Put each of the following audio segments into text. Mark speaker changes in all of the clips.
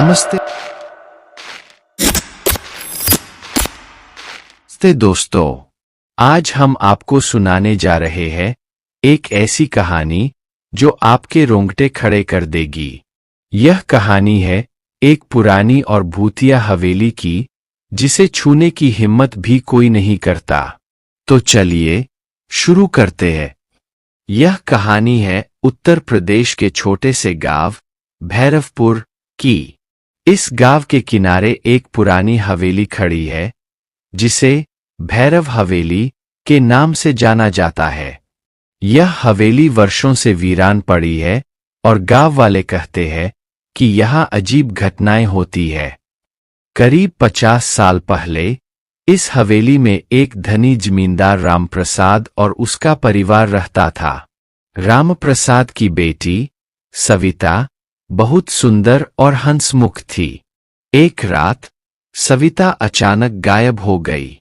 Speaker 1: नमस्ते दोस्तों, आज हम आपको सुनाने जा रहे हैं एक ऐसी कहानी जो आपके रोंगटे खड़े कर देगी। यह कहानी है एक पुरानी और भूतिया हवेली की, जिसे छूने की हिम्मत भी कोई नहीं करता। तो चलिए शुरू करते हैं। यह कहानी है उत्तर प्रदेश के छोटे से गांव भैरवपुर की। इस गांव के किनारे एक पुरानी हवेली खड़ी है, जिसे भैरव हवेली के नाम से जाना जाता है। यह हवेली वर्षों से वीरान पड़ी है और गांव वाले कहते हैं कि यहाँ अजीब घटनाएं होती है। करीब 50 साल पहले इस हवेली में एक धनी जमींदार रामप्रसाद और उसका परिवार रहता था। रामप्रसाद की बेटी सविता बहुत सुंदर और हंसमुख थी। एक रात सविता अचानक गायब हो गई।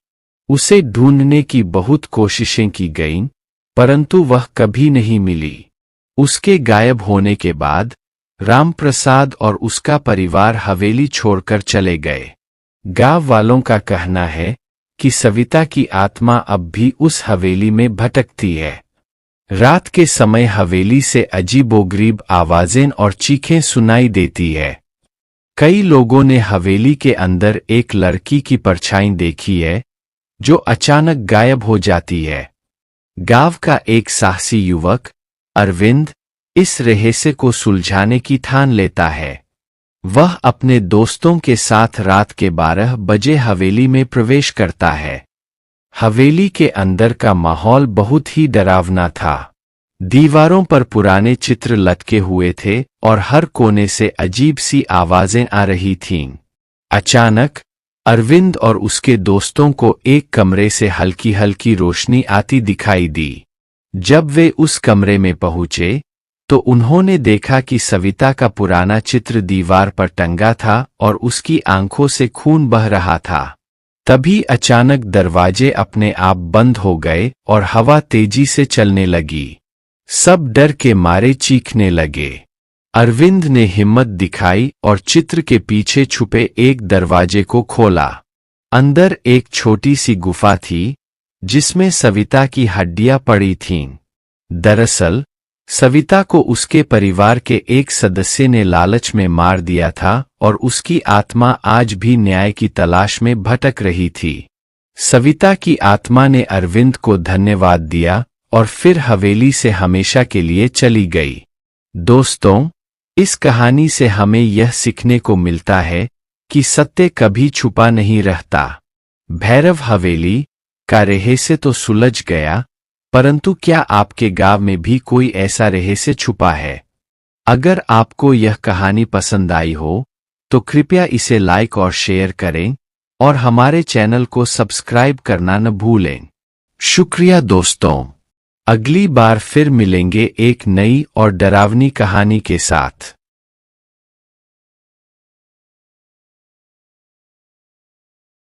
Speaker 1: उसे ढूंढने की बहुत कोशिशें की गईं, परंतु वह कभी नहीं मिली। उसके गायब होने के बाद रामप्रसाद और उसका परिवार हवेली छोड़कर चले गए। गांव वालों का कहना है कि सविता की आत्मा अब भी उस हवेली में भटकती है। रात के समय हवेली से अजीबोगरीब आवाजें और चीखें सुनाई देती है। कई लोगों ने हवेली के अंदर एक लड़की की परछाई देखी है, जो अचानक गायब हो जाती है। गांव का एक साहसी युवक अरविंद इस रहस्य को सुलझाने की ठान लेता है। वह अपने दोस्तों के साथ रात के 12 बजे हवेली में प्रवेश करता है। हवेली के अंदर का माहौल बहुत ही डरावना था। दीवारों पर पुराने चित्र लटके हुए थे और हर कोने से अजीब सी आवाजें आ रही थीं। अचानक अरविंद और उसके दोस्तों को एक कमरे से हल्की हल्की रोशनी आती दिखाई दी। जब वे उस कमरे में पहुंचे तो उन्होंने देखा कि सविता का पुराना चित्र दीवार पर टंगा था और उसकी आंखों से खून बह रहा था। तभी अचानक दरवाजे अपने आप बंद हो गए और हवा तेजी से चलने लगी। सब डर के मारे चीखने लगे। अरविंद ने हिम्मत दिखाई और चित्र के पीछे छुपे एक दरवाजे को खोला। अंदर एक छोटी सी गुफा थी, जिसमें सविता की हड्डियां पड़ी थीं। दरअसल सविता को उसके परिवार के एक सदस्य ने लालच में मार दिया था और उसकी आत्मा आज भी न्याय की तलाश में भटक रही थी। सविता की आत्मा ने अरविंद को धन्यवाद दिया और फिर हवेली से हमेशा के लिए चली गई। दोस्तों, इस कहानी से हमें यह सीखने को मिलता है कि सत्य कभी छुपा नहीं रहता। भैरव हवेली का रहस्य तो सुलझ गया, परंतु क्या आपके गांव में भी कोई ऐसा रहस्य छुपा है? अगर आपको यह कहानी पसंद आई हो तो कृपया इसे लाइक और शेयर करें और हमारे चैनल को सब्सक्राइब करना न भूलें। शुक्रिया दोस्तों। अगली बार फिर मिलेंगे एक नई और डरावनी कहानी के साथ।